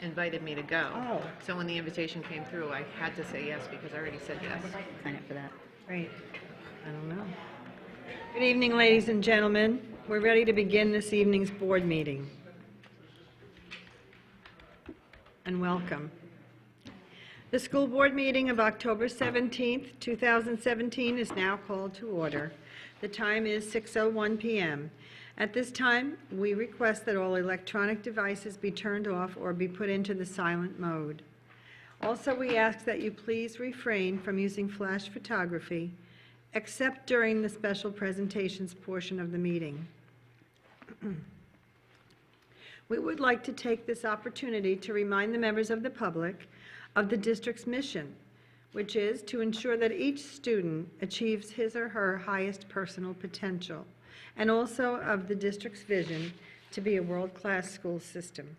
invited me to go. Oh. So when the invitation came through, I had to say yes because I already said yes. Sign up for that. Great. I don't know. Good evening, ladies and gentlemen. We're ready to begin this evening's board meeting. And welcome. The school board meeting of October 17th, 2017 is now called to order. The time is 6:01 p.m. At this time, we request that all electronic devices be turned off or be put into the silent mode. Also, we ask that you please refrain from using flash photography, except during the special presentations portion of the meeting. We would like to take this opportunity to remind the members of the public of the district's mission, which is to ensure that each student achieves his or her highest personal potential, and also of the district's vision to be a world-class school system.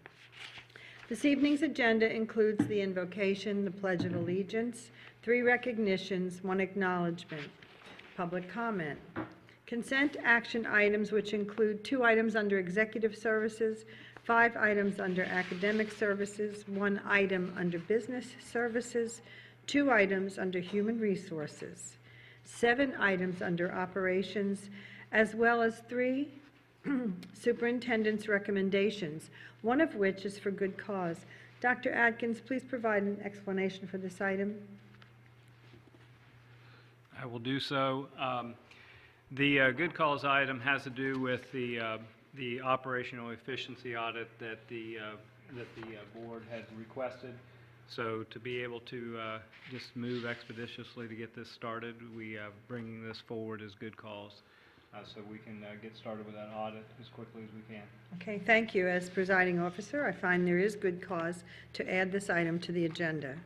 This evening's agenda includes the invocation, the Pledge of Allegiance, 3 recognitions, 1 acknowledgement, public comment, consent action items, which include 2 items under executive services, 5 items under academic services, 1 item under business services, 2 items under human resources, 7 items under operations, as well as 3 superintendent's recommendations, 1 of which is for good cause. Dr. Atkins, please provide an explanation for this item. I will do so. The good cause item has to do with the operational efficiency audit that the board had requested. So to be able to just move expeditiously to get this started, we are bringing this forward as good cause so we can get started with that audit as quickly as we can. Okay, thank you. As presiding officer, I find there is good cause to add this item to the agenda.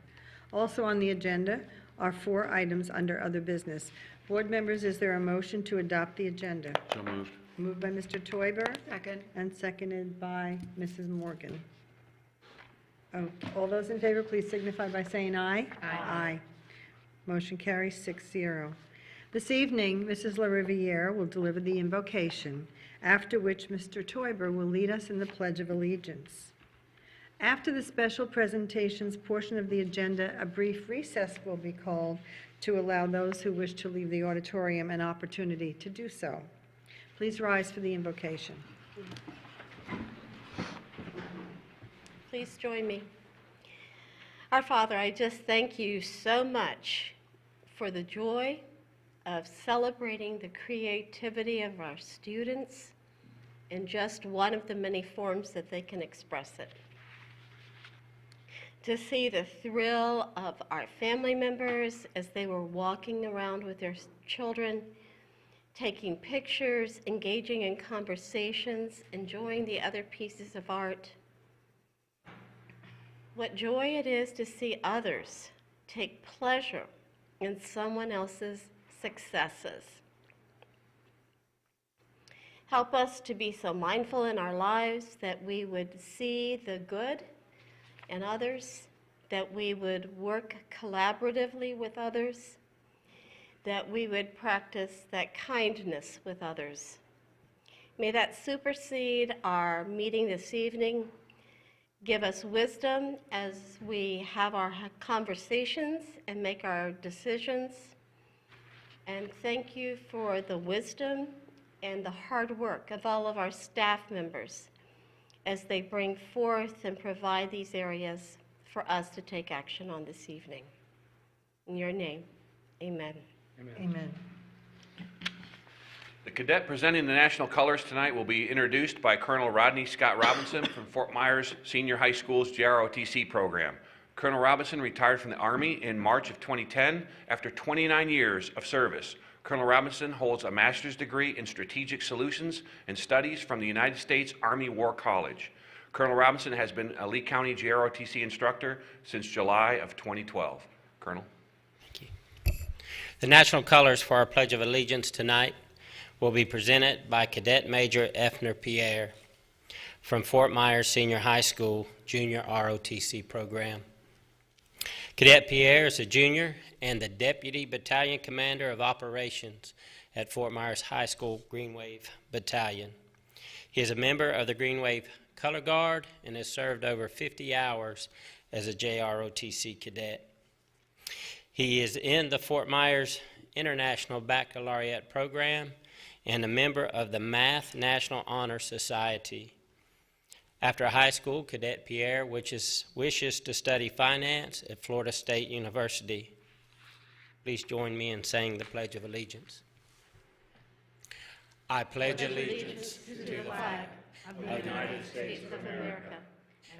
Also on the agenda are 4 items under other business. Board members, is there a motion to adopt the agenda? So moved. Moved by Mr. Teuber. Second. And seconded by Mrs. Morgan. Oh, all those in favor, please signify by saying aye. Aye. Aye. Motion carries 6-0. This evening, Mrs. LaRiviere will deliver the invocation, after which Mr. Teuber will lead us in the Pledge of Allegiance. After the special presentations portion of the agenda, a brief recess will be called to allow those who wish to leave the auditorium an opportunity to do so. Please rise for the invocation. Please join me. Our Father, I just thank you so much for the joy of celebrating the creativity of our students in just one of the many forms that they can express it. To see the thrill of our family members as they were walking around with their children, taking pictures, engaging in conversations, enjoying the other pieces of art. What joy it is to see others take pleasure in someone else's successes. Help us to be so mindful in our lives that we would see the good in others, that we would work collaboratively with others, that we would practice that kindness with others. May that supersede our meeting this evening. Give us wisdom as we have our conversations and make our decisions. And thank you for the wisdom and the hard work of all of our staff members as they bring forth and provide these areas for us to take action on this evening. In your name, amen. Amen. Amen. The cadet presenting the national colors tonight will be introduced by Colonel Rodney Scott Robinson from Fort Myers Senior High School's JROTC program. Colonel Robinson retired from the Army in March of 2010 after 29 years of service. Colonel Robinson holds a master's degree in strategic solutions and studies from the United States Army War College. Colonel Robinson has been a Lee County JROTC instructor since July of 2012. Colonel. Thank you. The national colors for our Pledge of Allegiance tonight will be presented by Cadet Major Efner Pierre from Fort Myers Senior High School Junior ROTC program. Cadet Pierre is a junior and the Deputy Battalion Commander of Operations at Fort Myers High School Green Wave Battalion. He is a member of the Green Wave Color Guard and has served over 50 hours as a JROTC cadet. He is in the Fort Myers International Baccalaureate Program and a member of the Math National Honor Society. After high school, Cadet Pierre wishes to study finance at Florida State University. Please join me in saying the Pledge of Allegiance. I pledge allegiance To the flag of the United States of America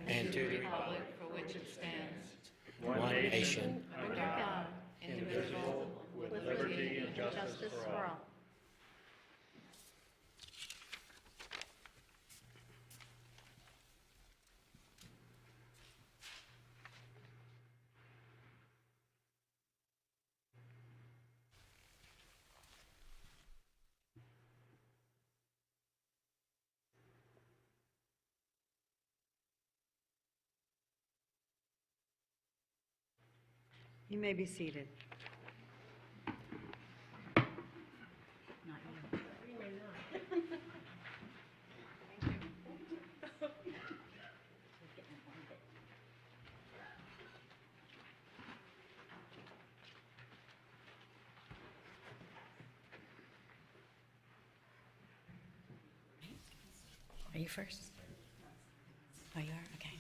and to the Republic for which it stands, one nation, under God, indivisible, with liberty and justice for all. You may be seated. Are you first? Oh, you are? Okay.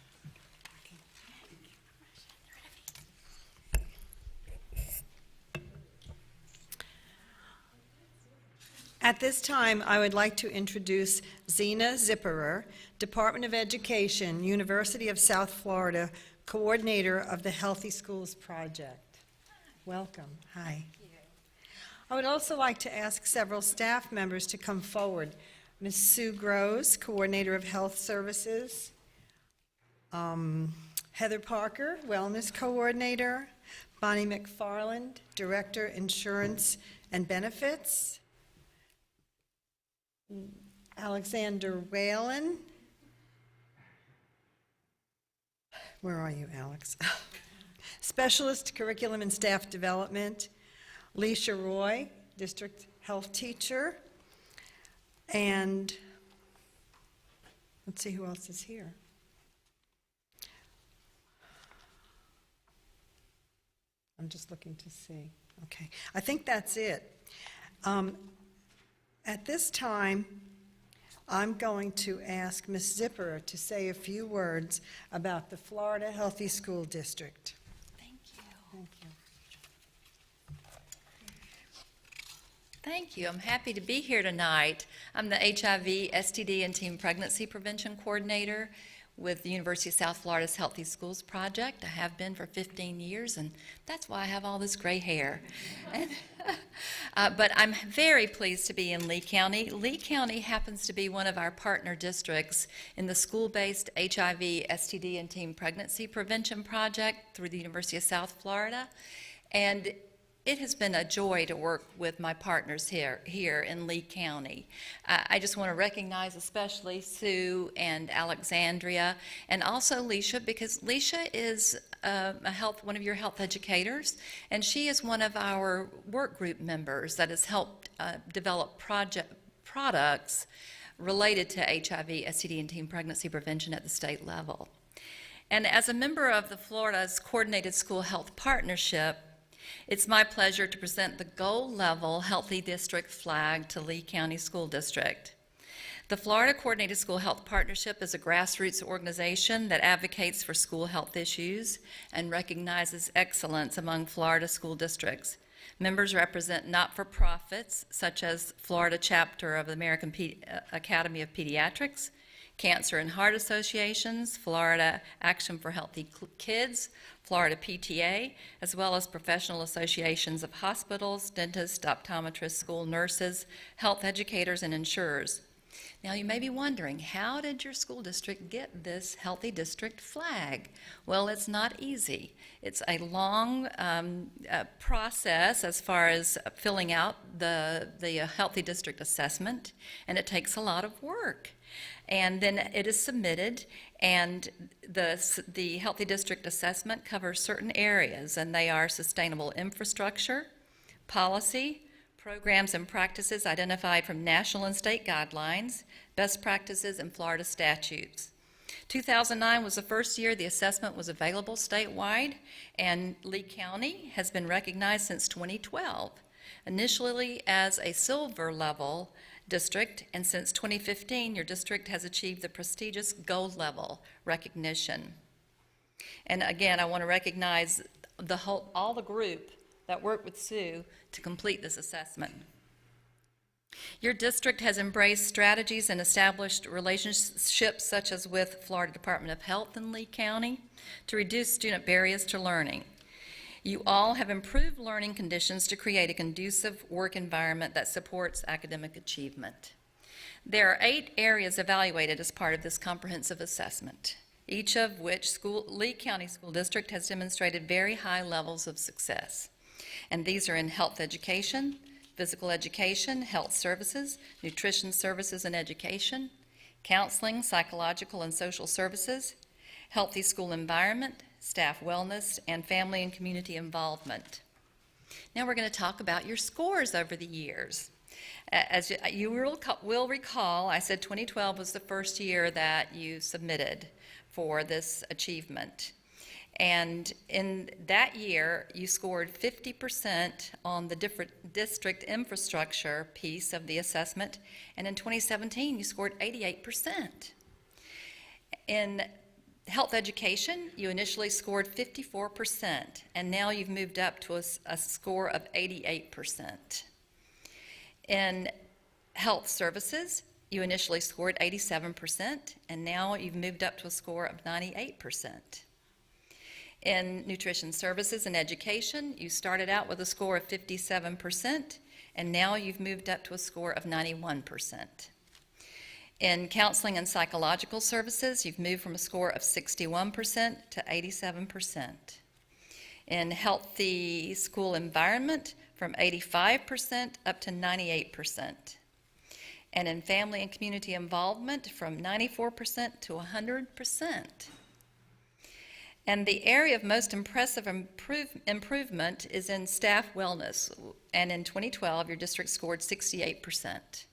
At this time, I would like to introduce Zena Zipperer, Department of Education, University of South Florida, coordinator of the Healthy Schools Project. Welcome. Hi. I would also like to ask several staff members to come forward. Ms. Sue Groves, coordinator of Health Services. Heather Parker, wellness coordinator. Bonnie McFarland, director, insurance and benefits. Alexander Whalen. Where are you, Alex? Specialist Curriculum and Staff Development. Leisha Roy, District Health Teacher. And let's see who else is here. I'm just looking to see. Okay, I think that's it. At this time, I'm going to ask Ms. Zipperer to say a few words about the Florida Healthy School District. Thank you. Thank you. Thank you. I'm happy to be here tonight. I'm the HIV, STD, and Teen Pregnancy Prevention Coordinator with the University of South Florida's Healthy Schools Project. I have been for 15 years, and that's why I have all this gray hair. But I'm very pleased to be in Lee County. Lee County happens to be one of our partner districts in the school-based HIV, STD, and Teen Pregnancy Prevention Project through the University of South Florida. And it has been a joy to work with my partners here in Lee County. I just want to recognize especially Sue and Alexandria and also Leisha, because Leisha is one of your health educators, and she is one of our work group members that has helped develop products related to HIV, STD, and teen pregnancy prevention at the state level. And as a member of the Florida's Coordinated School Health Partnership, it's my pleasure to present the gold level Healthy District flag to Lee County School District. The Florida Coordinated School Health Partnership is a grassroots organization that advocates for school health issues and recognizes excellence among Florida school districts. Members represent not-for-profits such as Florida chapter of the American Academy of Pediatrics, Cancer and Heart Associations, Florida Action for Healthy Kids, Florida PTA, as well as professional associations of hospitals, dentists, optometrists, school nurses, health educators, and insurers. Now you may be wondering, how did your school district get this Healthy District flag? Well, it's not easy. It's a long process as far as filling out the Healthy District assessment, and it takes a lot of work. And then it is submitted, and the Healthy District assessment covers certain areas, and they are sustainable infrastructure, policy, programs and practices identified from national and state guidelines, best practices, and Florida statutes. 2009 was the first year the assessment was available statewide, and Lee County has been recognized since 2012, initially as a silver level district, and since 2015, your district has achieved the prestigious gold level recognition. And again, I want to recognize all the group that worked with Sue to complete this assessment. Your district has embraced strategies and established relationships such as with Florida Department of Health in Lee County to reduce student barriers to learning. You all have improved learning conditions to create a conducive work environment that supports academic achievement. There are 8 areas evaluated as part of this comprehensive assessment, each of which Lee County School District has demonstrated very high levels of success. And these are in health education, physical education, health services, nutrition services and education, counseling, psychological and social services, healthy school environment, staff wellness, and family and community involvement. Now we're going to talk about your scores over the years. As you will recall, I said 2012 was the first year that you submitted for this achievement. And in that year, you scored 50% on the district infrastructure piece of the assessment, and in 2017, you scored 88%. In health education, you initially scored 54%, and now you've moved up to a score of 88%. In health services, you initially scored 87%, and now you've moved up to a score of 98%. In nutrition services and education, you started out with a score of 57%, and now you've moved up to a score of 91%. In counseling and psychological services, you've moved from a score of 61% to 87%. In healthy school environment, from 85% up to 98%. And in family and community involvement, from 94% to 100%. And the area of most impressive improvement is in staff wellness. And in 2012, your district scored 68%.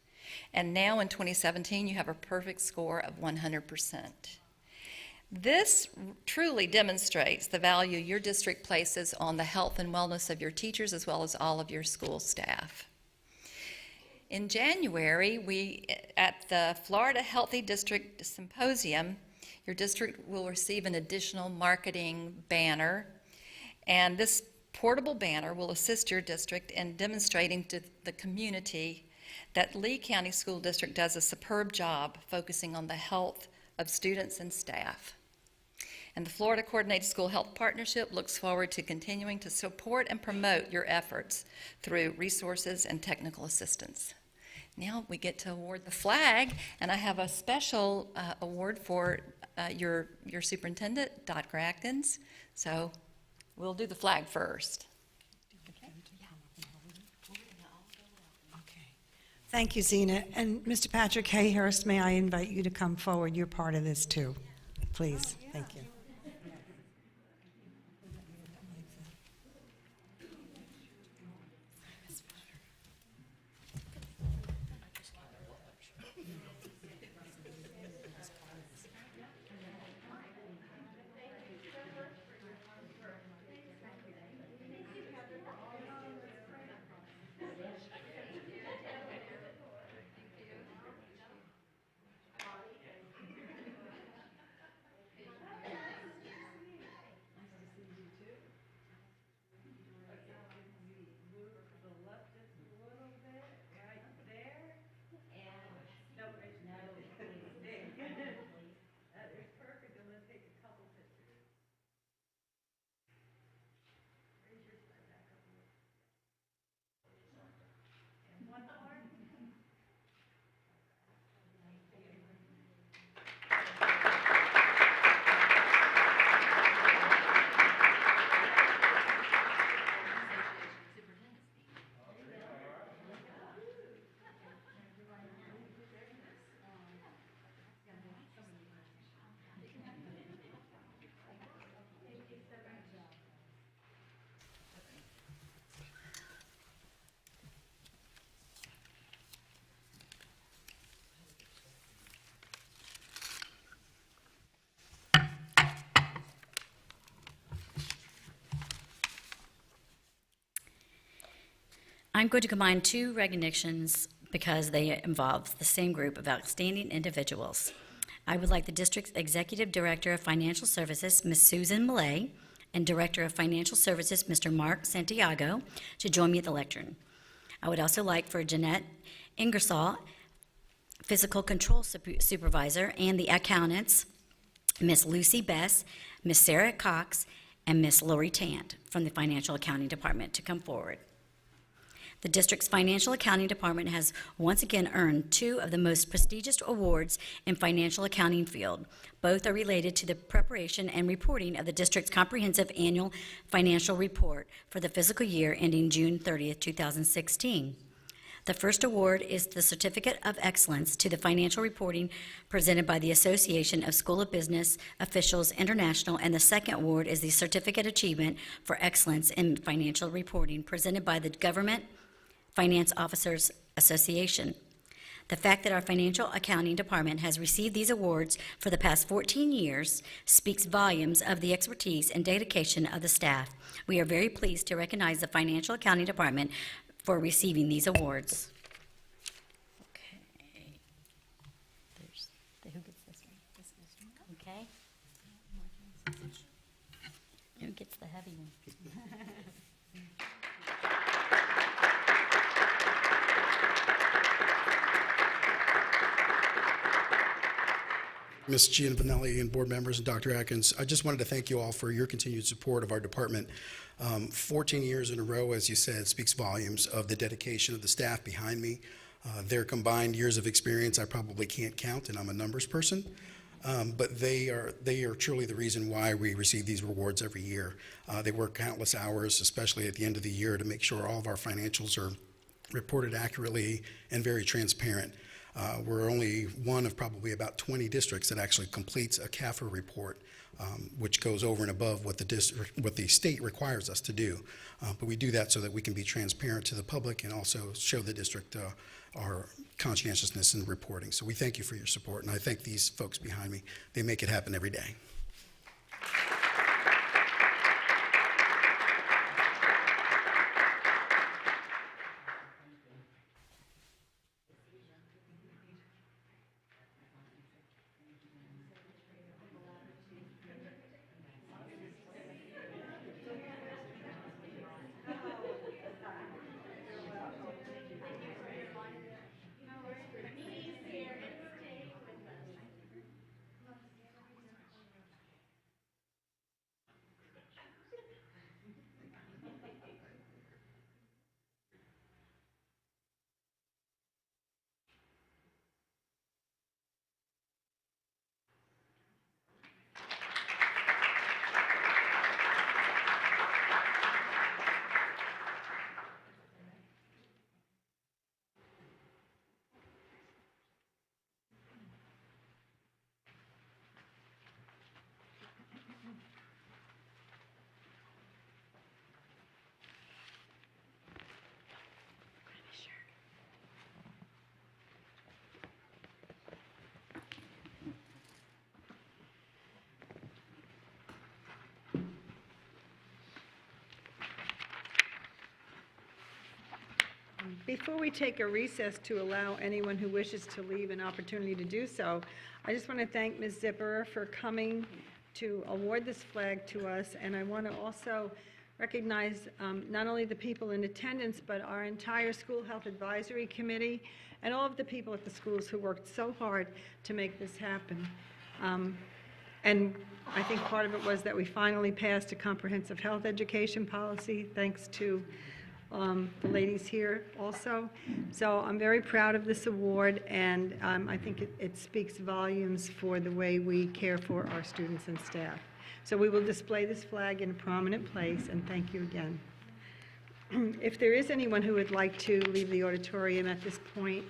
And now in 2017, you have a perfect score of 100%. This truly demonstrates the value your district places on the health and wellness of your teachers as well as all of your school staff. In January, at the Florida Healthy District Symposium, your district will receive an additional marketing banner, and this portable banner will assist your district in demonstrating to the community that Lee County School District does a superb job focusing on the health of students and staff. And the Florida Coordinated School Health Partnership looks forward to continuing to support and promote your efforts through resources and technical assistance. Now we get to award the flag, and I have a special award for your superintendent, Dr. Atkins. So we'll do the flag first. Thank you, Zena. And Mr. Patrick Hayhurst, may I invite you to come forward? You're part of this too. Please. Thank you. I'm going to combine two recognitions because they involve the same group of outstanding individuals. I would like the district's Executive Director of Financial Services, Ms. Susan Millay, and Director of Financial Services, Mr. Mark Santiago, to join me at the lectern. I would also like for Jeanette Ingersoll, Physical Control Supervisor, and the accountants, Ms. Lucy Bess, Ms. Sarah Cox, and Ms. Lori Tant from the Financial Accounting Department to come forward. The district's Financial Accounting Department has once again earned two of the most prestigious awards in financial accounting field. Both are related to the preparation and reporting of the district's comprehensive annual financial report for the fiscal year ending June 30th, 2016. The first award is the Certificate of Excellence to the Financial Reporting presented by the Association of School of Business Officials International, and the second award is the Certificate Achievement for Excellence in Financial Reporting presented by the Government Finance Officers Association. The fact that our Financial Accounting Department has received these awards for the past 14 years speaks volumes of the expertise and dedication of the staff. We are very pleased to recognize the Financial Accounting Department for receiving these awards. Okay. Who gets this one? Okay. Who gets the heavy one? Ms. Giovanelli and board members and Dr. Atkins, I just wanted to thank you all for your continued support of our department. 14 years in a row, as you said, speaks volumes of the dedication of the staff behind me. Their combined years of experience I probably can't count, and I'm a numbers person, but they are truly the reason why we receive these rewards every year. They work countless hours, especially at the end of the year, to make sure all of our financials are reported accurately and very transparent. We're only one of probably about 20 districts that actually completes a CAFR report, which goes over and above what the state requires us to do. But we do that so that we can be transparent to the public and also show the district our conscientiousness in reporting. So we thank you for your support, and I thank these folks behind me. They make it happen every day. Before we take a recess to allow anyone who wishes to leave an opportunity to do so, I just want to thank Ms. Zipperer for coming to award this flag to us, and I want to also recognize not only the people in attendance, but our entire School Health Advisory Committee and all of the people at the schools who worked so hard to make this happen. And I think part of it was that we finally passed a comprehensive health education policy, thanks to the ladies here also. So I'm very proud of this award, and I think it speaks volumes for the way we care for our students and staff. So we will display this flag in a prominent place, and thank you again. If there is anyone who would like to leave the auditorium at this point,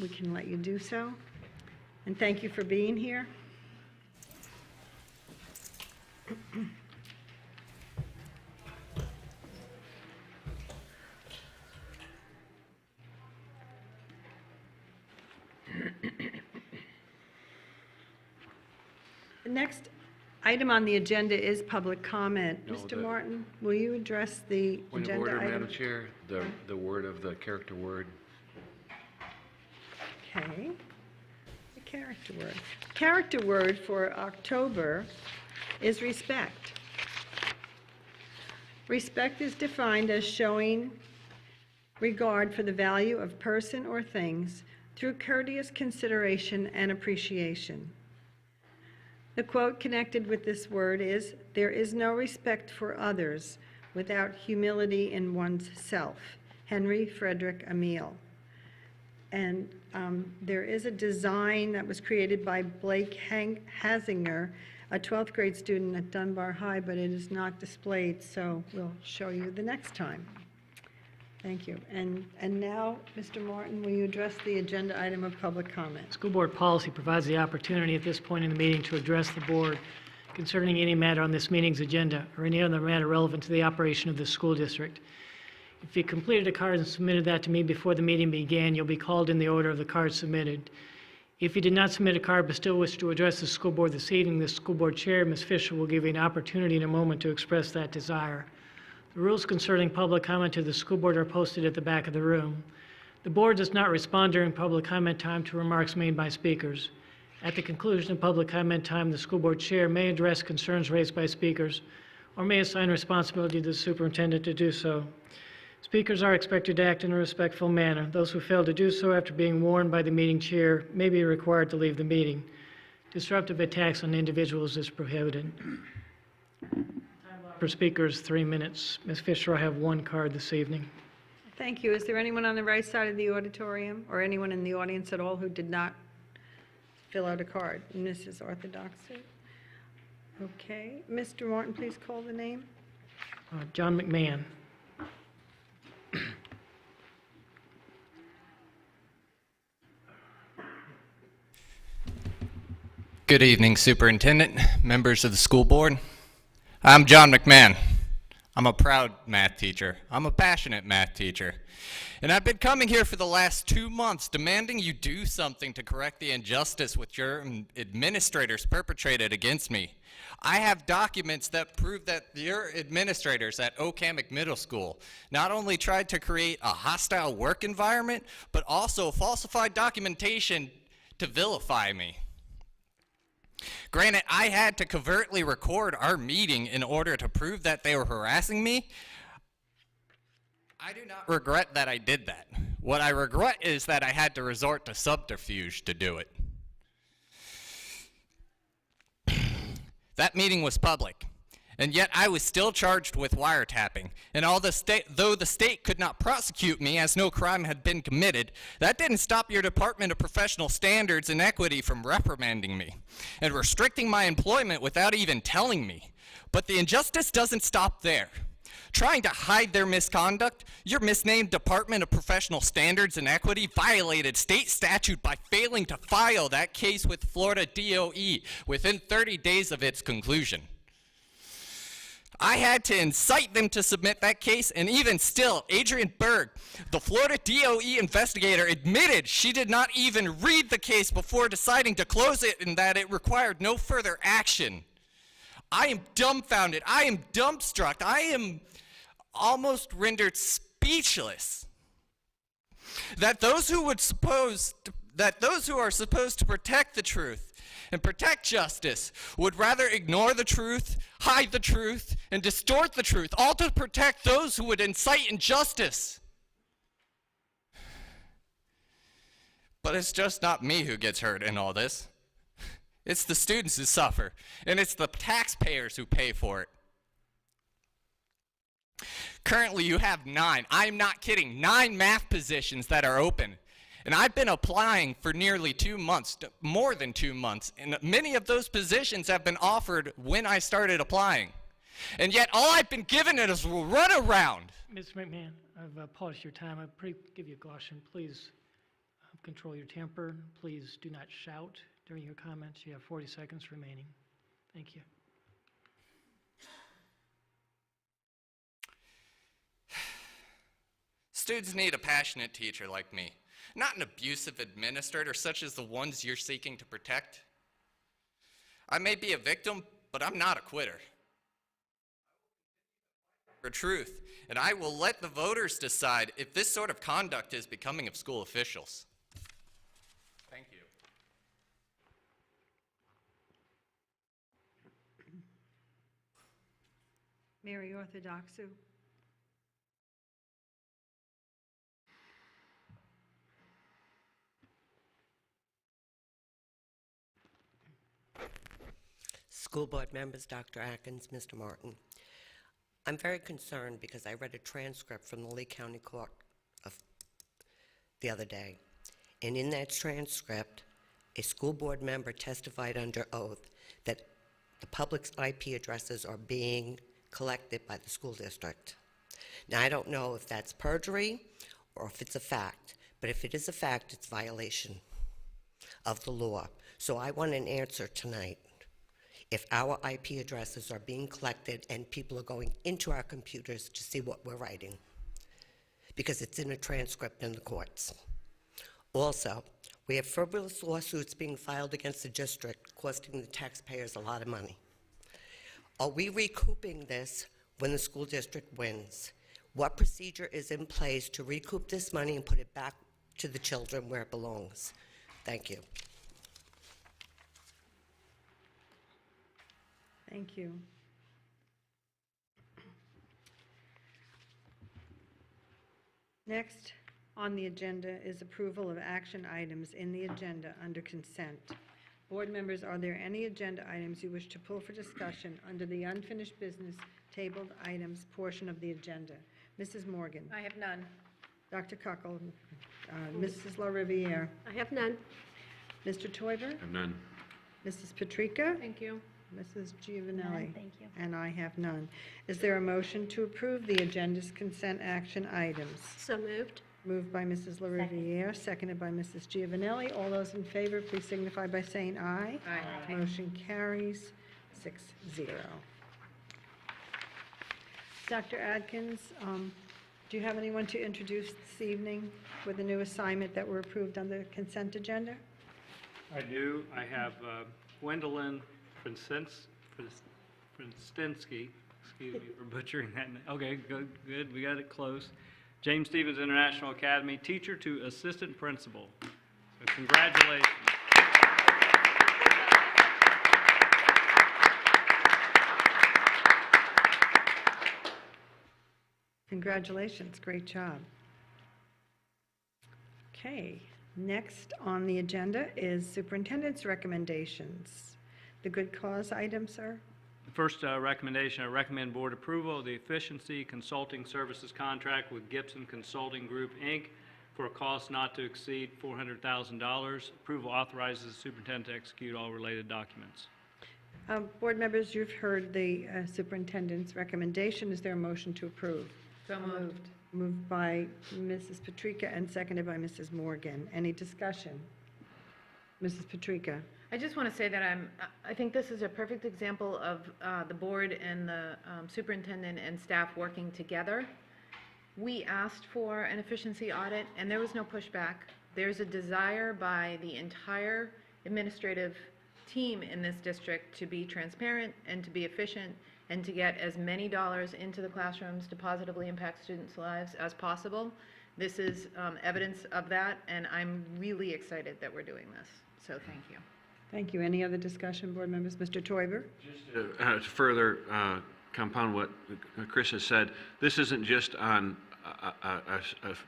we can let you do so. And thank you for being here. The next item on the agenda is public comment. No, Mr. Martin, will you address the Point of agenda order, item? Madam Chair, the word of the character word. Okay. The character word. Character word for October is respect. Respect is defined as showing regard for the value of person or things through courteous consideration and appreciation. The quote connected with this word is, "There is no respect for others without humility in one's self." Henry Frederick Emile. And there is a design that was created by Blake Hasinger, a 12th grade student at Dunbar High, but it is not displayed, so we'll show you the next time. Thank you. And now, Mr. Martin, will you address the agenda item of public comment? School board policy provides the opportunity at this point in the meeting to address the board concerning any matter on this meeting's agenda or any other matter relevant to the operation of the school district. If you completed a card and submitted that to me before the meeting began, you'll be called in the order of the card submitted. If you did not submit a card but still wish to address the school board this evening, the school board chair, Ms. Fisher, will give you an opportunity in a moment to express that desire. The rules concerning public comment to the school board are posted at the back of the room. The board does not respond during public comment time to remarks made by speakers. At the conclusion of public comment time, the school board chair may address concerns raised by speakers or may assign responsibility to the superintendent to do so. Speakers are expected to act in a respectful manner. Those who fail to do so after being warned by the meeting chair may be required to leave the meeting. Disruptive attacks on individuals is prohibited. For speakers, 3 minutes. Ms. Fisher, I have one card this evening. Thank you. Is there anyone on the right side of the auditorium or anyone in the audience at all who did not fill out a card? Mrs. Orthodoxy? Okay. Mr. Martin, please call the name. John McMahon. Good evening, Superintendent, members of the school board. I'm John McMahon. I'm a proud math teacher. I'm a passionate math teacher. And I've been coming here for the last 2 months demanding you do something to correct the injustice which your administrators perpetrated against me. I have documents that prove that your administrators at Okamic Middle School not only tried to create a hostile work environment, but also falsified documentation to vilify me. Granted, I had to covertly record our meeting in order to prove that they were harassing me. I do not regret that I did that. What I regret is that I had to resort to subterfuge to do it. That meeting was public, and yet I was still charged with wiretapping. And though the state could not prosecute me as no crime had been committed, that didn't stop your Department of Professional Standards and Equity from reprimanding me and restricting my employment without even telling me. But the injustice doesn't stop there. Trying to hide their misconduct, your misnamed Department of Professional Standards and Equity violated state statute by failing to file that case with Florida DOE within 30 days of its conclusion. I had to incite them to submit that case, and even still, Adrian Berg, the Florida DOE investigator, admitted she did not even read the case before deciding to close it and that it required no further action. I am dumbfounded. I am dumbstruck. I am almost rendered speechless that those who are supposed to protect the truth and protect justice would rather ignore the truth, hide the truth, and distort the truth, all to protect those who would incite injustice. But it's just not me who gets hurt in all this. It's the students who suffer, and it's the taxpayers who pay for it. Currently, you have 9, I'm not kidding, 9 math positions that are open. And I've been applying for nearly 2 months, more than 2 months, and many of those positions have been offered when I started applying. And yet, all I've been given is a runaround. Mr. McMahon, I've paused your time. I give you a caution. Please control your temper. Please do not shout during your comments. You have 40 seconds remaining. Thank you. Students need a passionate teacher like me, not an abusive administrator such as the ones you're seeking to protect. I may be a victim, but I'm not a quitter. For truth, and I will let the voters decide if this sort of conduct is becoming of school officials. Thank you. Mary Orthodoxu. School board members, Dr. Atkins, Mr. Martin. I'm very concerned because I read a transcript from the Lee County Court of the other day. And in that transcript, a school board member testified under oath that the public's IP addresses are being collected by the school district. Now, I don't know if that's perjury or if it's a fact, but if it is a fact, it's violation of the law. So I want an answer tonight. If our IP addresses are being collected and people are going into our computers to see what we're writing, because it's in a transcript in the courts. Also, we have frivolous lawsuits being filed against the district, costing the taxpayers a lot of money. Are we recouping this when the school district wins? What procedure is in place to recoup this money and put it back to the children where it belongs? Thank you. Thank you. Next on the agenda is approval of action items in the agenda under consent. Board members, are there any agenda items you wish to pull for discussion under the unfinished business tabled items portion of the agenda? Mrs. Morgan. I have none. Dr. Cuckle. Mrs. La Riviere. I have none. Mr. Toiber. I have none. Mrs. Patrica. Thank you. Mrs. Giovanelli. None, thank you. And I have none. Is there a motion to approve the agenda's consent action items? So moved. Moved by Mrs. La Riviere, seconded by Mrs. Giovanelli. All those in favor, please signify by saying aye. Aye. Motion carries 6-0. Dr. Adkins, do you have anyone to introduce this evening with the new assignment that were approved on the consent agenda? I do. I have Gwendolyn Prinstinsky, excuse me for butchering that name. Okay, good, we got it close. James Stevens International Academy, teacher to assistant principal. So congratulations. Congratulations, great job. Okay, next on the agenda is superintendent's recommendations. The good cause item, sir? First recommendation, I recommend board approval of the efficiency consulting services contract with Gibson Consulting Group, Inc. for a cost not to exceed $400,000. Approval authorizes the superintendent to execute all related documents. Board members, you've heard the superintendent's recommendation. Is there a motion to approve? So moved. Moved by Mrs. Patrica and seconded by Mrs. Morgan. Any discussion? Mrs. Patrica. I just want to say that I think this is a perfect example of the board and the superintendent and staff working together. We asked for an efficiency audit, and there was no pushback. There's a desire by the entire administrative team in this district to be transparent and to be efficient and to get as many dollars into the classrooms to positively impact students' lives as possible. This is evidence of that, and I'm really excited that we're doing this. So thank you. Thank you. Any other discussion, board members? Mr. Toiber? Just to further compound what Chris has said, this isn't just on a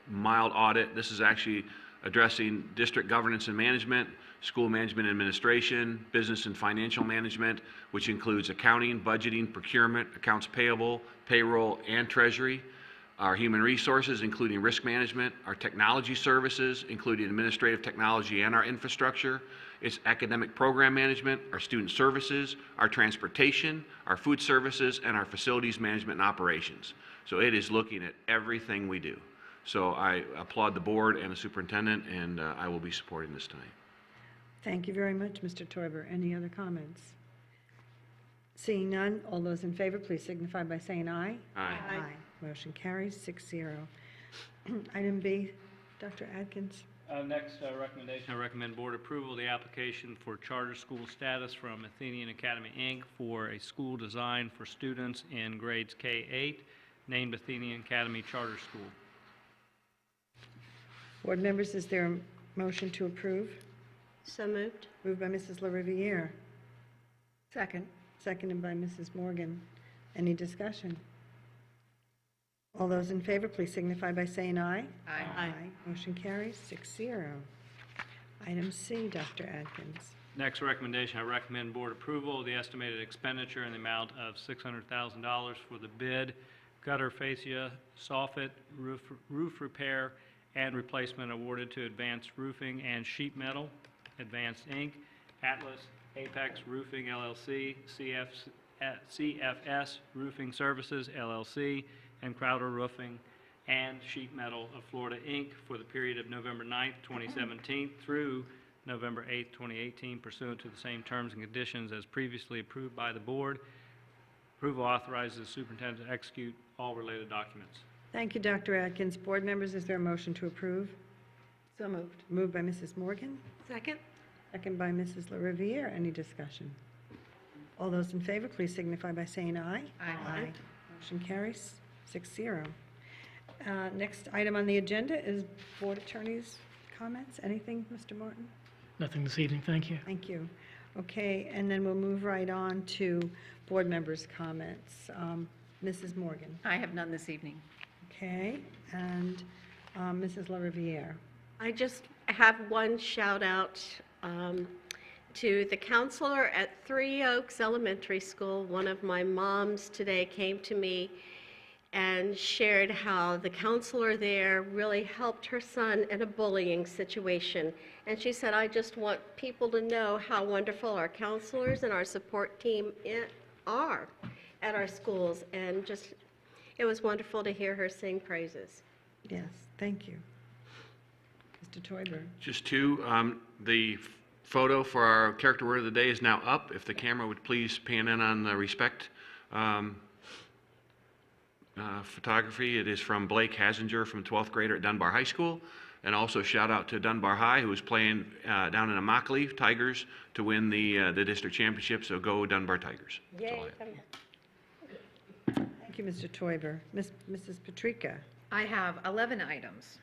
mild audit. This is actually addressing district governance and management, school management and administration, business and financial management, which includes accounting, budgeting, procurement, accounts payable, payroll, and treasury. Our human resources, including risk management, our technology services, including administrative technology and our infrastructure, its academic program management, our student services, our transportation, our food services, and our facilities management and operations. So it is looking at everything we do. So I applaud the board and the superintendent, and I will be supporting this tonight. Thank you very much, Mr. Toiber. Any other comments? Seeing none, all those in favor, please signify by saying aye. Aye. Motion carries 6-0. Item B, Dr. Adkins. Next recommendation, I recommend board approval of the application for charter school status from Athenian Academy, Inc. for a school design for students in grades K-8, named Athenian Academy Charter School. Board members, is there a motion to approve? So moved. Moved by Mrs. LaRiviere, Second. seconded by Mrs. Morgan. Any discussion? All those in favor, please signify by saying aye. Aye. Motion carries 6-0. Item C, Dr. Atkins. Next recommendation, I recommend board approval of the estimated expenditure in the amount of $600,000 for the bid, gutter fascia, soffit, roof repair, and replacement awarded to Advanced Roofing and Sheet Metal, Advanced Inc., Atlas, Apex Roofing LLC, CFS Roofing Services LLC, and Crowder Roofing and Sheet Metal of Florida, Inc. for the period of November 9th, 2017 through November 8th, 2018 pursuant to the same terms and conditions as previously approved by the board. Approval authorizes the superintendent to execute all related documents. Thank you, Dr. Atkins. Board members, is there a motion to approve? So moved. Moved by Mrs. Morgan, Second. second by Mrs. LaRiviere. Any discussion? All those in favor, please signify by saying aye. Aye. Motion carries 6-0. Next item on the agenda is board attorney's comments. Anything, Mr. Morton? Nothing this evening, thank you. Thank you. Okay, and then we'll move right on to board members' comments. Mrs. Morgan. I have none this evening. Okay, and Mrs. LaRiviere. I just have one shout out to the counselor at Three Oaks Elementary School. One of my moms today came to me and shared how the counselor there really helped her son in a bullying situation. And she said, I just want people to know how wonderful our counselors and our support team are at our schools. And just, it was wonderful to hear her sing praises. Yes, thank you. Mr. Toiber. Just two, the photo for our character word of the day is now up. If the camera would please pan in on the respect photography. It is from Blake Hasinger from 12th grader at Dunbar High School. And also shout out to Dunbar High, who is playing down in Immokalee Tigers to win the district championship. So go Dunbar Tigers. That's all I have. Thank you, Mr. Toiber. Mrs. Patrica. I have 11 items.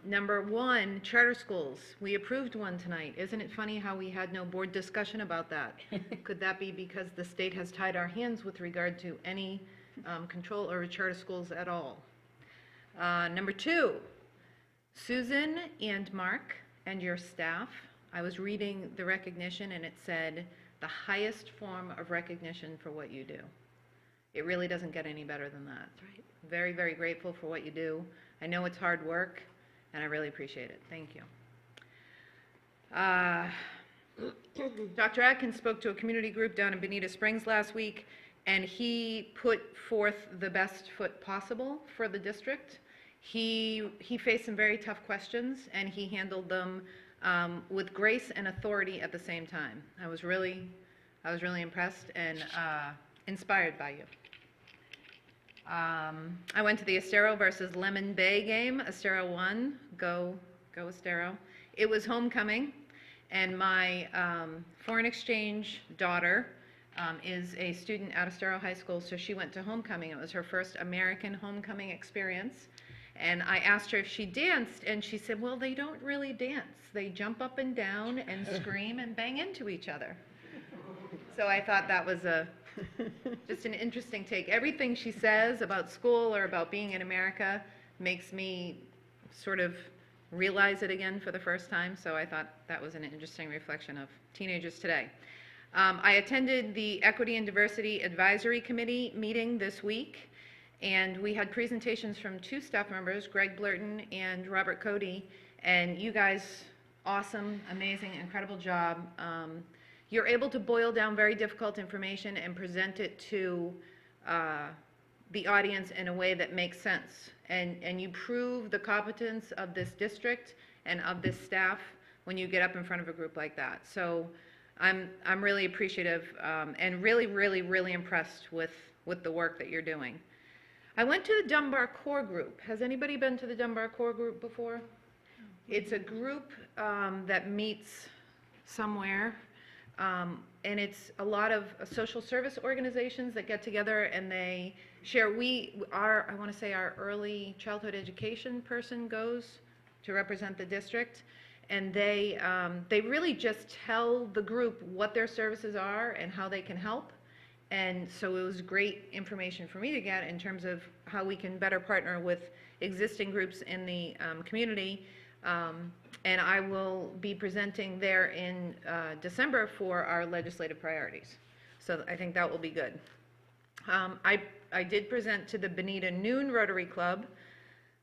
Number one, charter schools. We approved one tonight. Isn't it funny how we had no board discussion about that? Could that be because the state has tied our hands with regard to any control over charter schools at all? Number two, Susan and Mark and your staff. I was reading the recognition and it said the highest form of recognition for what you do. It really doesn't get any better than that. Right. Very, very grateful for what you do. I know it's hard work, and I really appreciate it. Thank you. Dr. Atkins spoke to a community group down in Bonita Springs last week, and he put forth the best foot possible for the district. He faced some very tough questions, and he handled them with grace and authority at the same time. I was really impressed and inspired by you. I went to the Estero versus Lemon Bay game. Estero won. Go Estero. It was homecoming, and my foreign exchange daughter is a student at Estero High School, so she went to homecoming. It was her first American homecoming experience. And I asked her if she danced, and she said, well, they don't really dance. They jump up and down and scream and bang into each other. So I thought that was just an interesting take. Everything she says about school or about being in America makes me sort of realize it again for the first time, so I thought that was an interesting reflection of teenagers today. I attended the Equity and Diversity Advisory Committee meeting this week, and we had presentations from two staff members, Greg Blurton and Robert Cody, and you guys, awesome, amazing, incredible job. You're able to boil down very difficult information and present it to the audience in a way that makes sense. And you prove the competence of this district and of this staff when you get up in front of a group like that. So I'm really appreciative and really, really, really impressed with the work that you're doing. I went to the Dunbar Core Group. Has anybody been to the Dunbar Core Group before? It's a group that meets somewhere, and it's a lot of social service organizations that get together and they share. I want to say our early childhood education person goes to represent the district, and they really just tell the group what their services are and how they can help. And so it was great information for me to get in terms of how we can better partner with existing groups in the community. And I will be presenting there in December for our legislative priorities. So I think that will be good. I did present to the Benita Noon Rotary Club.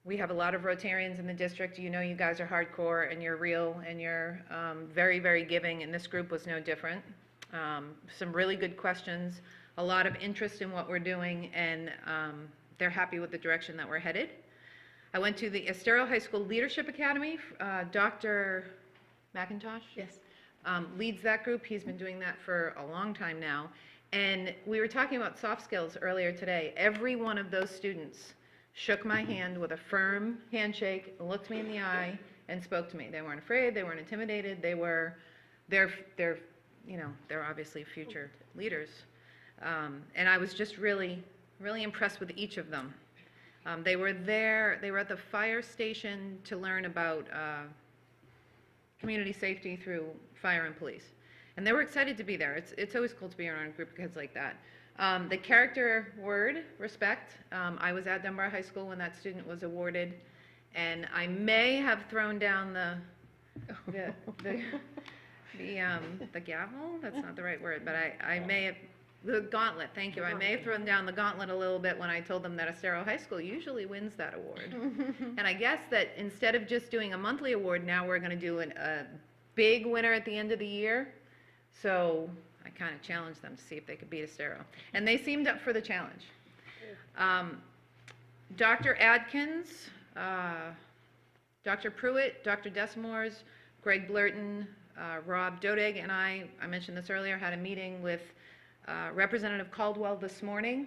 We have a lot of Rotarians in the district. You know, you guys are hardcore and you're real and you're very, very giving, and this group was no different. Some really good questions, a lot of interest in what we're doing, and they're happy with the direction that we're headed. I went to the Estero High School Leadership Academy. Dr. McIntosh? Yes. Leads that group. He's been doing that for a long time now. And we were talking about soft skills earlier today. Every one of those students shook my hand with a firm handshake, looked me in the eye, and spoke to me. They weren't afraid, they weren't intimidated, they're obviously future leaders. And I was just really, really impressed with each of them. They were at the fire station to learn about community safety through fire and police. And they were excited to be there. It's always cool to be around a group of kids like that. The character word, respect. I was at Dunbar High School when that student was awarded, and I may have thrown down the gavel. That's not the right word, but I may have. The gauntlet, thank you. I may have thrown down the gauntlet a little bit when I told them that Estero High School usually wins that award. And I guess that instead of just doing a monthly award, now we're going to do a big winner at the end of the year. So I kind of challenged them to see if they could beat Estero. And they seemed up for the challenge. Dr. Adkins, Dr. Pruitt, Dr. Desamores, Greg Blurton, Rob Dodig, and I mentioned this earlier, had a meeting with Representative Caldwell this morning,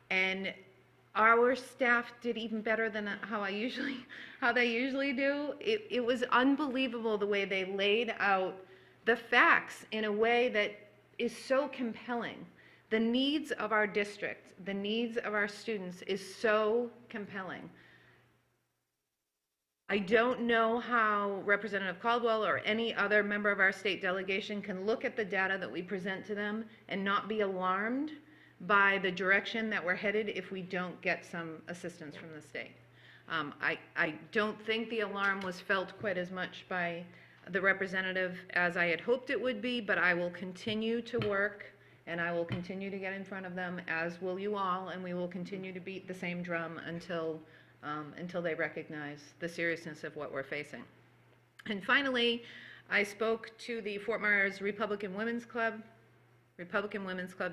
and our staff did even better than how they usually do. It was unbelievable the way they laid out the facts in a way that is so compelling. The needs of our district, the needs of our students is so compelling. I don't know how Representative Caldwell or any other member of our state delegation can look at the data that we present to them and not be alarmed by the direction that we're headed if we don't get some assistance from the state. I don't think the alarm was felt quite as much by the representative as I had hoped it would be, but I will continue to work and I will continue to get in front of them, as will you all, and we will continue to beat the same drum until they recognize the seriousness of what we're facing. And finally, I spoke to the Fort Myers Republican Women's Club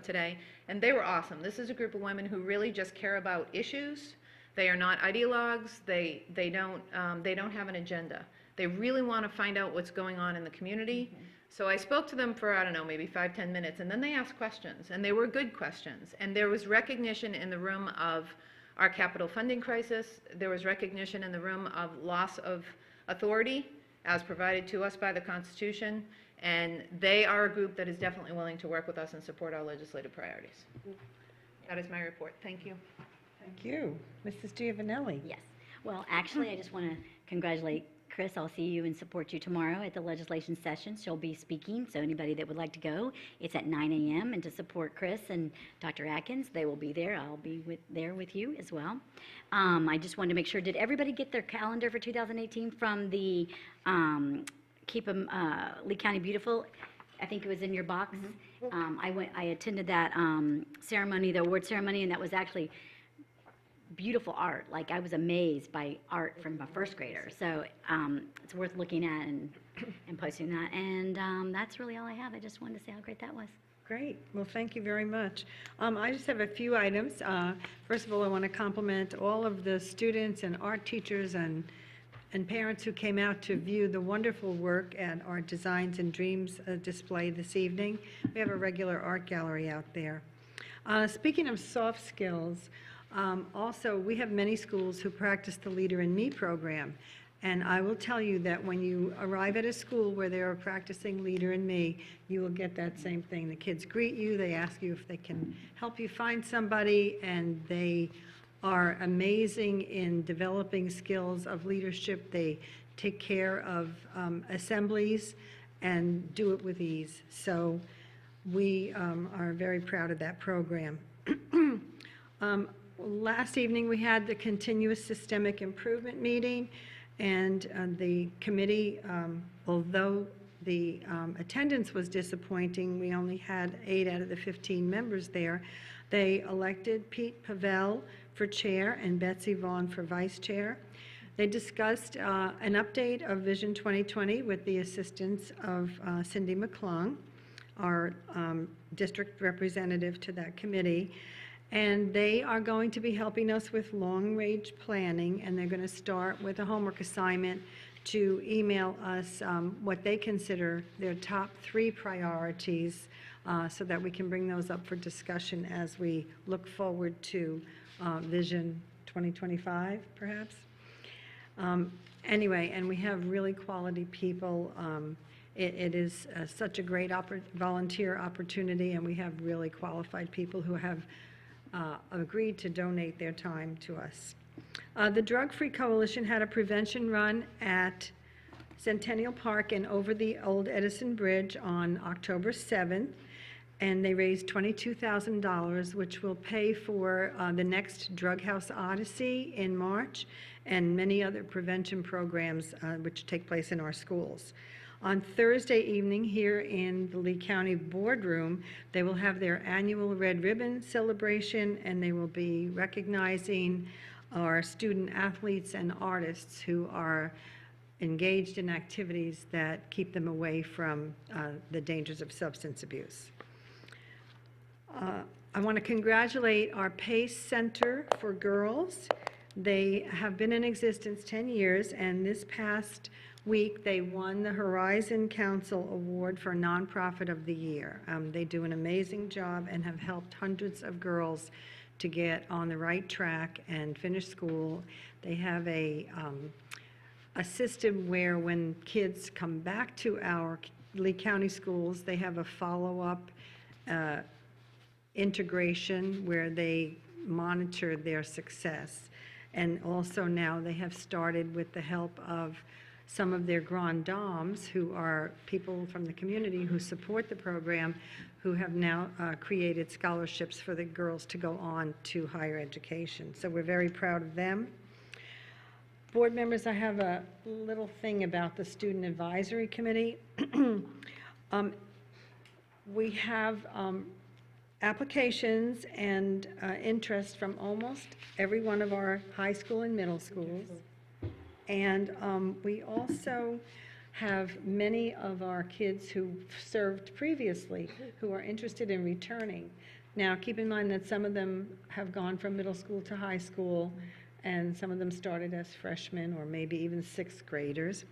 today, and they were awesome. This is a group of women who really just care about issues. They are not ideologues. They don't have an agenda. They really want to find out what's going on in the community. So I spoke to them for, I don't know, maybe 5-10 minutes, and then they asked questions, and they were good questions. And there was recognition in the room of our capital funding crisis. There was recognition in the room of loss of authority as provided to us by the Constitution, and they are a group that is definitely willing to work with us and support our legislative priorities. That is my report. Thank you. Thank you. Mrs. Giovanelli. Yes. Well, actually, I just want to congratulate Chris. I'll see you and support you tomorrow at the legislation session. She'll be speaking, so anybody that would like to go, it's at 9 a.m. And to support Chris and Dr. Atkins, they will be there. I'll be there with you as well. I just wanted to make sure, did everybody get their calendar for 2018 from the Keep 'em Lee County Beautiful? I think it was in your box. I attended that ceremony, the award ceremony, and that was actually beautiful art. Like, I was amazed by art from a first grader. So it's worth looking at and posting that. And that's really all I have. I just wanted to say how great that was. Great. Well, thank you very much. I just have a few items. First of all, I want to compliment all of the students and art teachers and parents who came out to view the wonderful work at our Designs and Dreams display this evening. We have a regular art gallery out there. Speaking of soft skills, also, we have many schools who practice the Leader in Me program. And I will tell you that when you arrive at a school where they're practicing Leader in Me, you will get that same thing. The kids greet you, they ask you if they can help you find somebody, and they are amazing in developing skills of leadership. They take care of assemblies and do it with ease. So we are very proud of that program. Last evening, we had the Continuous Systemic Improvement meeting, and the committee, although the attendance was disappointing, we only had 8 out of the 15 members there. They elected Pete Pavel for chair and Betsy Vaughn for vice chair. They discussed an update of Vision 2020 with the assistance of Cindy McClung, our district representative to that committee. And they are going to be helping us with long-range planning, and they're going to start with a homework assignment to email us what they consider their top 3 priorities so that we can bring those up for discussion as we look forward to Vision 2025, perhaps. Anyway, and we have really quality people. It is such a great volunteer opportunity, and we have really qualified people who have agreed to donate their time to us. The Drug Free Coalition had a prevention run at Centennial Park and over the old Edison Bridge on October 7th, and they raised $22,000, which will pay for the next Drug House Odyssey in March and many other prevention programs which take place in our schools. On Thursday evening here in the Lee County Boardroom, they will have their annual Red Ribbon celebration, and they will be recognizing our student athletes and artists who are engaged in activities that keep them away from the dangers of substance abuse. I want to congratulate our PACE Center for Girls. They have been in existence 10 years, and this past week they won the Horizon Council Award for Nonprofit of the Year. They do an amazing job and have helped hundreds of girls to get on the right track and finish school. They have a system where when kids come back to our Lee County schools, they have a follow-up integration where they monitor their success. And also now they have started with the help of some of their grand dames, who are people from the community who support the program, who have now created scholarships for the girls to go on to higher education. So we're very proud of them. Board members, I have a little thing about the Student Advisory Committee. We have applications and interest from almost every one of our high school and middle schools. And we also have many of our kids who served previously who are interested in returning. Now, keep in mind that some of them have gone from middle school to high school, and some of them started as freshmen or maybe even 6th graders.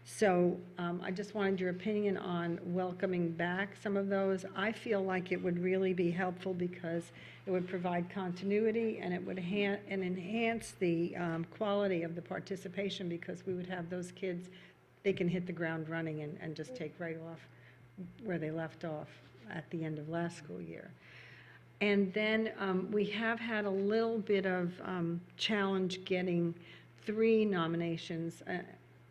So I just wanted your opinion on welcoming back some of those. I feel like it would really be helpful because it would provide continuity, and it would enhance the quality of the participation, because we would have those kids, they can hit the ground running and just take right off where they left off at the end of last school year. And then we have had a little bit of challenge getting 3 nominations,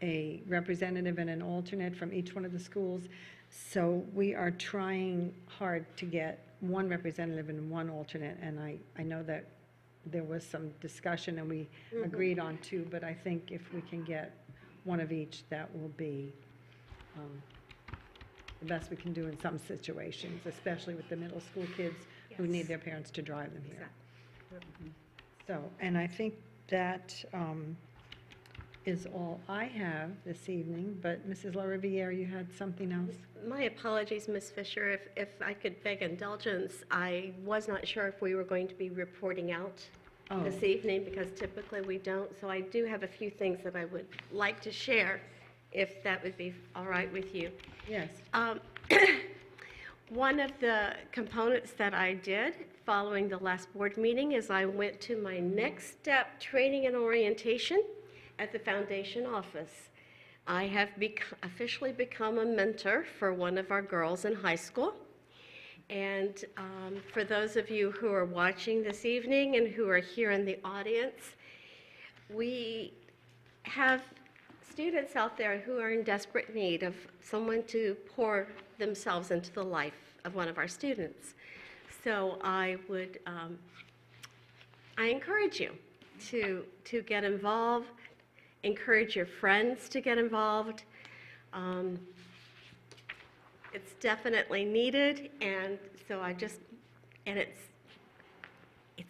a representative and an alternate from each one of the schools. So we are trying hard to get 1 representative and 1 alternate, and I know that there was some discussion and we agreed on 2, but I think if we can get 1 of each, that will be the best we can do in some situations, especially with the middle school kids who need their parents to drive them here. So, and I think that is all I have this evening, but Mrs. LaRiviere, you had something else? My apologies, Ms. Fisher. If I could beg indulgence, I was not sure if we were going to be reporting out this evening, because typically we don't. So I do have a few things that I would like to share, if that would be all right with you. Yes. One of the components that I did following the last board meeting is I went to my next step training and orientation at the foundation office. I have officially become a mentor for one of our girls in high school. And for those of you who are watching this evening and who are here in the audience, we have students out there who are in desperate need of someone to pour themselves into the life of one of our students. So I encourage you to get involved, encourage your friends to get involved. It's definitely needed, and so it's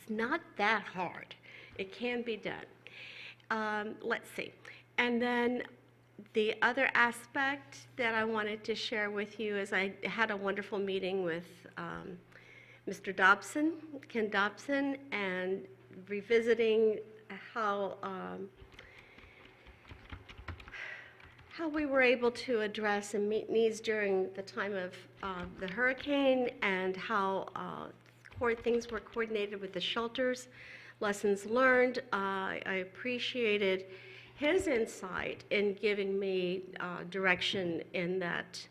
not that hard. It can be done. Let's see. And then the other aspect that I wanted to share with you is I had a wonderful meeting with Mr. Dobson, Ken Dobson, and revisiting how we were able to address and meet needs during the time of the hurricane, and how things were coordinated with the shelters, lessons learned. I appreciated his insight in giving me direction in that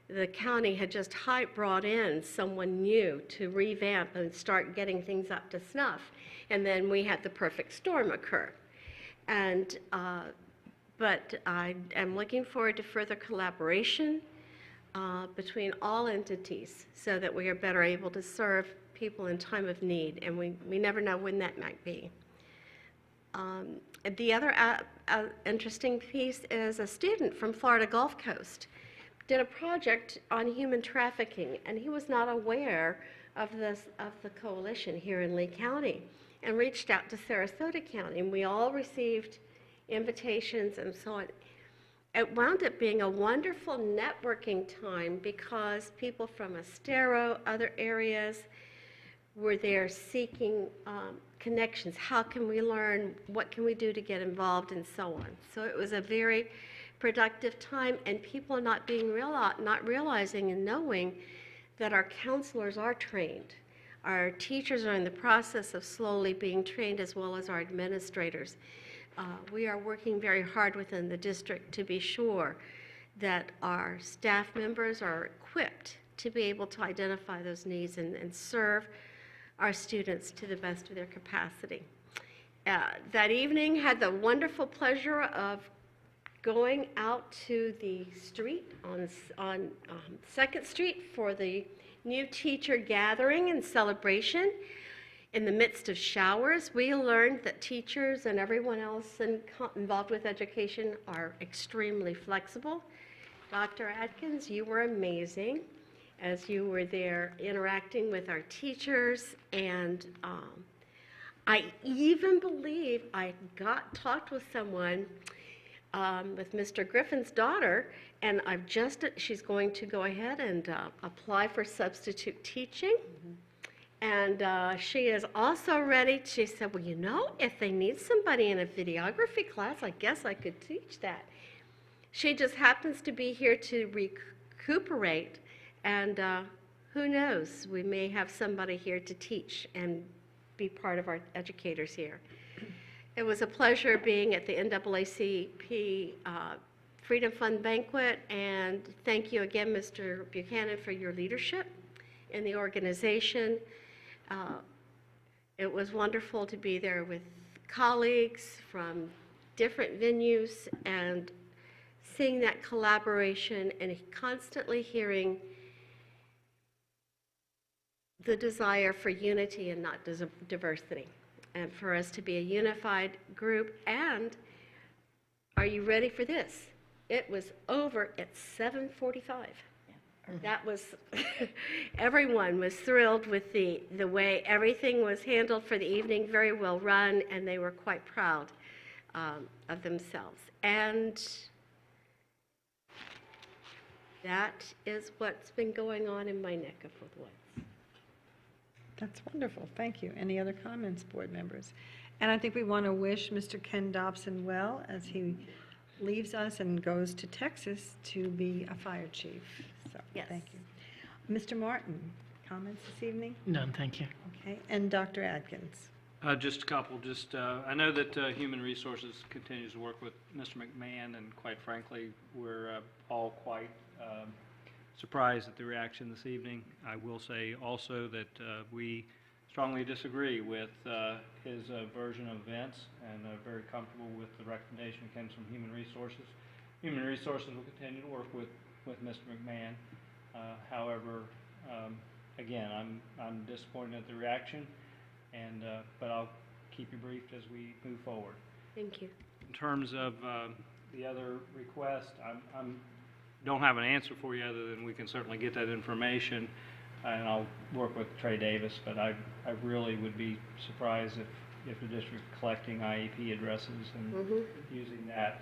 the county had just brought in someone new to revamp and start getting things up to snuff. And then we had the perfect storm occur. And but I am looking forward to further collaboration between all entities so that we are better able to serve people in time of need, and we never know when that might be. The other interesting piece is a student from Florida Gulf Coast did a project on human trafficking, and he was not aware of the coalition here in Lee County, and reached out to Sarasota County, and we all received invitations and so on. It wound up being a wonderful networking time because people from Estero, other areas, were there seeking connections. How can we learn? What can we do to get involved, and so on. So it was a very productive time, and people not realizing and knowing that our counselors are trained. Our teachers are in the process of slowly being trained, as well as our administrators. We are working very hard within the district to be sure that our staff members are equipped to be able to identify those needs and serve our students to the best of their capacity. That evening, had the wonderful pleasure of going out to the street on 2nd Street for the new teacher gathering and celebration. In the midst of showers, we learned that teachers and everyone else involved with education are extremely flexible. Dr. Atkins, you were amazing as you were there interacting with our teachers, and I even believe I talked with someone, with Mr. Griffin's daughter, and she's going to go ahead and apply for substitute teaching. And she is also ready. She said, well, you know, if they need somebody in a videography class, I guess I could teach that. She just happens to be here to recuperate, and who knows, we may have somebody here to teach and be part of our educators here. It was a pleasure being at the NAACP Freedom Fund banquet, and thank you again, Mr. Buchanan, for your leadership in the organization. It was wonderful to be there with colleagues from different venues and seeing that collaboration and constantly hearing the desire for unity and not diversity, and for us to be a unified group. And are you ready for this? It was over at 7:45. That was, everyone was thrilled with the way everything was handled for the evening, very well run, and they were quite proud of themselves. And that is what's been going on in my neck of the woods. That's wonderful. Thank you. Any other comments, board members? And I think we want to wish Mr. Ken Dobson well as he leaves us and goes to Texas to be a fire chief. So, Yes. thank you. Mr. Martin, comments this evening? None, thank you. Okay. And Dr. Atkins? Just a couple. I know that Human Resources continues to work with Mr. McMahon, and quite frankly, we're all quite surprised at the reaction this evening. I will say also that we strongly disagree with his version of events, and are very comfortable with the recommendation that comes from Human Resources. Human Resources will continue to work with Mr. McMahon. However, again, I'm disappointed at the reaction, and but I'll keep you briefed as we move forward. Thank you. In terms of the other request, I'm don't have an answer for you other than we can certainly get that information, and I'll work with Trey Davis, but I really would be surprised if the district collecting IEP addresses and using that.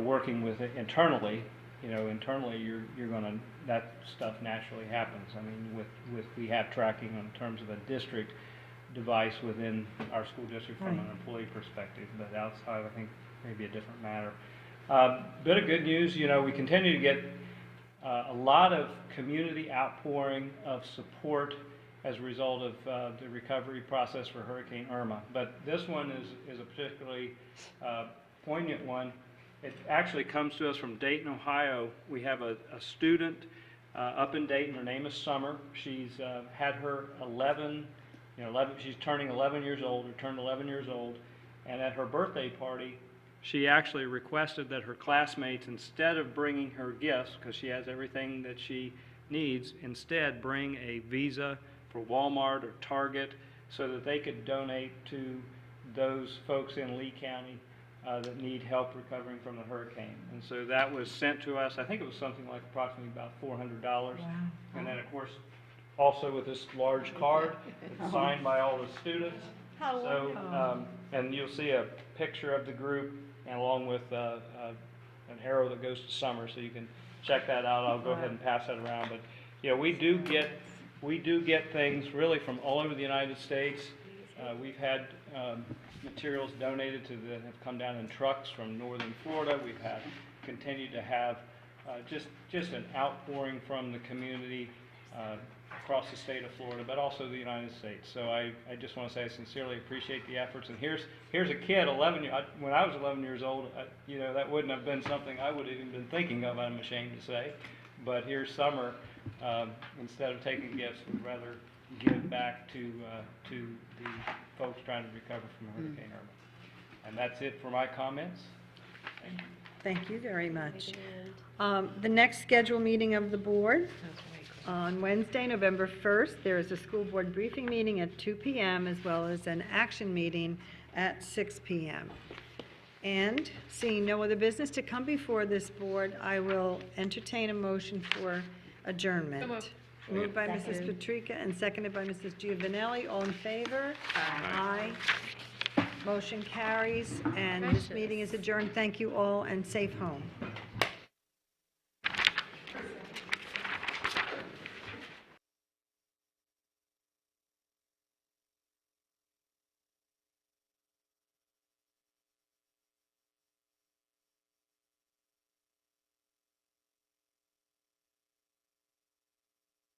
Working with it internally, internally you're gonna, that stuff naturally happens. I mean, we have tracking in terms of a district device within our school district from an employee perspective, but outside, I think maybe a different matter. Bit of good news, we continue to get a lot of community outpouring of support as a result of the recovery process for Hurricane Irma. But this one is a particularly poignant one. It actually comes to us from Dayton, Ohio. We have a student up in Dayton. Her name is Summer. She's had her 11, she's turning 11 years old, or turned 11 years old. And at her birthday party, she actually requested that her classmates, instead of bringing her gifts, because she has everything that she needs, instead bring a Visa for Walmart or Target so that they could donate to those folks in Lee County that need help recovering from the hurricane. And so that was sent to us. I think it was something like approximately about $400. Wow. And then, of course, also with this large card signed by all the students. And you'll see a picture of the group, and along with an arrow that goes to Summer, so you can check that out. I'll go ahead and pass that around. But we do get things really from all over the United States. We've had materials donated that have come down in trucks from northern Florida. We've continued to have just an outpouring from the community across the state of Florida, but also the United States. So I just want to say I sincerely appreciate the efforts. And here's a kid, 11. When I was 11 years old, that wouldn't have been something I would have even been thinking of, I'm ashamed to say. But here's Summer, instead of taking gifts, would rather give back to the folks trying to recover from Hurricane Irma. And that's it for my comments. Thank you. Thank you very much. The next scheduled meeting of the board, on Wednesday, November 1st, there is a school board briefing meeting at 2 p.m. as well as an action meeting at 6 p.m. And seeing no other business to come before this board, I will entertain a motion for adjournment. So moved. Moved by Mrs. Patrica and seconded by Mrs. Giovanelli. All in favor? Aye. Motion carries, and this meeting is adjourned. Thank you all, and safe home.